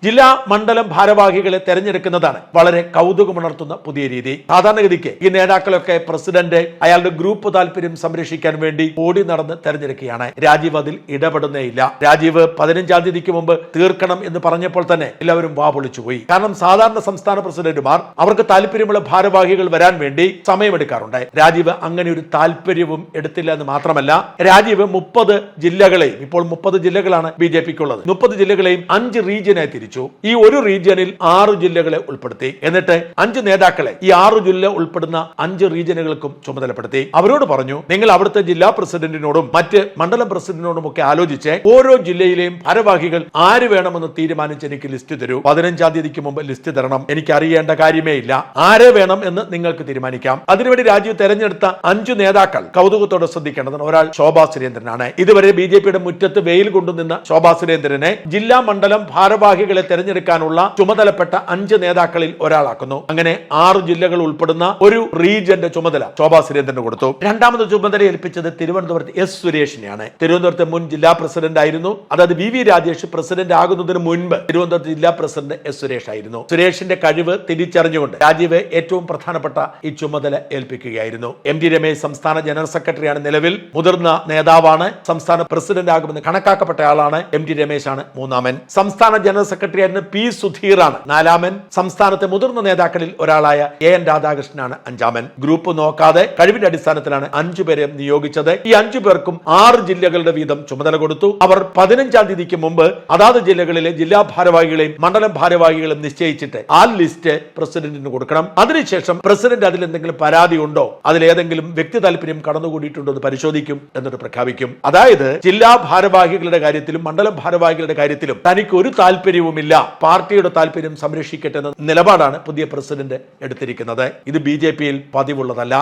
ജില്ലാ മണ്ഡലം ഭാരവാഹികളെ തെരഞ്ഞെടുക്കുന്നതാണ് വളരെ കൗതുകമുണർത്തുന്ന പുതിയ രീതി. സാധാരണഗതിക്ക് ഈ നേതാക്കളൊക്കെ പ്രസിഡന്റ് അയാളുടെ ഗ്രൂപ്പ് താല്പര്യം സംരക്ഷിക്കാൻ വേണ്ടി ഓടി നടന്ന് തെരഞ്ഞെടുക്കുകയാണ്. രാജീവ് അതിൽ ഇടപെടുന്നേയില്ല. രാജീവ് 15-ാം തീയതിക്ക് മുമ്പ് തീർക്കണം എന്ന് പറഞ്ഞപ്പോൾ തന്നെ എല്ലാവരും വാ പൊളിച്ചുപോയി. കാരണം സാധാരണ സംസ്ഥാന പ്രസിഡന്റുമാർ അവർക്ക് താല്പര്യമുള്ള ഭാരവാഹികൾ വരാൻ വേണ്ടി സമയമെടുക്കാറുണ്ട്. രാജീവ് അങ്ങനെ ഒരു താല്പര്യവും എടുത്തില്ല എന്ന് മാത്രമല്ല, രാജീവ് 30 ജില്ലകളെയും, ഇപ്പോൾ 30 ജില്ലകളാണ് BJPക്കുള്ളത്, 30 ജില്ലകളെയും 5 റീജിയനായി തിരിച്ചു. ഈ ഒരു റീജിയനിൽ 6 ജില്ലകളെ ഉൾപ്പെടുത്തി. എന്നിട്ട് 5 നേതാക്കളെ ഈ 6 ജില്ല ഉൾപ്പെടുന്ന 5 റീജിയനുകൾക്കും ചുമതലപ്പെടുത്തി. അവരോട് പറഞ്ഞു, നിങ്ങൾ അവിടുത്തെ ജില്ലാ പ്രസിഡന്റിനോടും മറ്റ് മണ്ഡലം പ്രസിഡന്റിനോടും ഒക്കെ ആലോചിച്ച് ഓരോ ജില്ലയിലെയും ഭാരവാഹികൾ ആര് വേണമെന്ന് തീരുമാനിച്ച് എനിക്ക് ലിസ്റ്റ് തരൂ. 15-ാം തീയതിക്ക് മുമ്പ് ലിസ്റ്റ് തരണം. എനിക്ക് അറിയേണ്ട കാര്യമേ ഇല്ല. ആരെ വേണം എന്ന് നിങ്ങൾക്ക് തീരുമാനിക്കാം. അതിനുവേണ്ടി രാജീവ് തെരഞ്ഞെടുത്ത 5 നേതാക്കൾ കൗതുകത്തോടെ ശ്രദ്ധിക്കേണ്ടതാണ്. ഒരാൾ ശോഭാ സുരേന്ദ്രനാണ്. ഇതുവരെ BJPയുടെ മുറ്റത്ത് വെയിൽ കൊണ്ടുനിന്ന ശോഭാ സുരേന്ദ്രനെ ജില്ലാ മണ്ഡലം ഭാരവാഹികളെ തെരഞ്ഞെടുക്കാനുള്ള ചുമതലപ്പെട്ട 5 നേതാക്കളിൽ ഒരാളാക്കുന്നു. അങ്ങനെ 6 ജില്ലകൾ ഉൾപ്പെടുന്ന ഒരു റീജിയന്റെ ചുമതല ശോഭാ സുരേന്ദ്രന് കൊടുത്തു. രണ്ടാമത് ചുമതല ഏൽപ്പിച്ചത് തിരുവനന്തപുരത്ത് എസ് സുരേഷിനെയാണ്. തിരുവനന്തപുരത്തെ മുൻ ജില്ലാ പ്രസിഡന്റ് ആയിരുന്നു. അതായത് VV രാജേഷ് പ്രസിഡന്റ് ആകുന്നതിന് മുൻപ് തിരുവനന്തപുരത്ത് ജില്ലാ പ്രസിഡന്റ് എസ് സുരേഷ് ആയിരുന്നു. സുരേഷിന്റെ കഴിവ് തിരിച്ചറിഞ്ഞുകൊണ്ട് രാജീവ് ഏറ്റവും പ്രധാനപ്പെട്ട ഈ ചുമതല ഏൽപ്പിക്കുകയായിരുന്നു. MT രമേശ് സംസ്ഥാന ജനറൽ സെക്രട്ടറിയാണ്. നിലവിൽ മുതിർന്ന നേതാവാണ്. സംസ്ഥാന പ്രസിഡന്റ് ആകുമെന്ന് കണക്കാക്കപ്പെട്ട ആളാണ്. MT രമേശ് ആണ് 3ാമൻ. സംസ്ഥാന ജനറൽ സെക്രട്ടറി ആയിരുന്ന P സുധീറാണ് 4ാമൻ. സംസ്ഥാനത്തെ മുതിർന്ന നേതാക്കളിൽ ഒരാളായ AN രാധാകൃഷ്ണനാണ് 5ാമൻ. ഗ്രൂപ്പ് നോക്കാതെ കഴിവിന്റെ അടിസ്ഥാനത്തിലാണ് 5 പേരെ നിയോഗിച്ചത്. ഈ 5 പേർക്കും 6 ജില്ലകളുടെ വീതം ചുമതല കൊടുത്തു. അവർ 15-ാം തീയതിക്ക് മുമ്പ് അതാത് ജില്ലകളിലെ ജില്ലാ ഭാരവാഹികളെയും മണ്ഡലം ഭാരവാഹികളെയും നിശ്ചയിച്ചിട്ട് ആ ലിസ്റ്റ് പ്രസിഡന്റിന് കൊടുക്കണം. അതിനുശേഷം പ്രസിഡന്റ് അതിൽ എന്തെങ്കിലും പരാതി ഉണ്ടോ, അതിലേതെങ്കിലും വ്യക്തി താല്പര്യം കടന്നുകൂടിയിട്ടുണ്ടോ എന്ന് പരിശോധിക്കും, എന്നിട്ട് പ്രഖ്യാപിക്കും. അതായത് ജില്ലാ ഭാരവാഹികളുടെ കാര്യത്തിലും മണ്ഡലം ഭാരവാഹികളുടെ കാര്യത്തിലും തനിക്ക് ഒരു താല്പര്യവുമില്ല, പാർട്ടിയുടെ താല്പര്യം സംരക്ഷിക്കട്ടെ എന്ന നിലപാടാണ് പുതിയ പ്രസിഡന്റ് എടുത്തിരിക്കുന്നത്. ഇത് BJPയിൽ പതിവുള്ളതല്ല.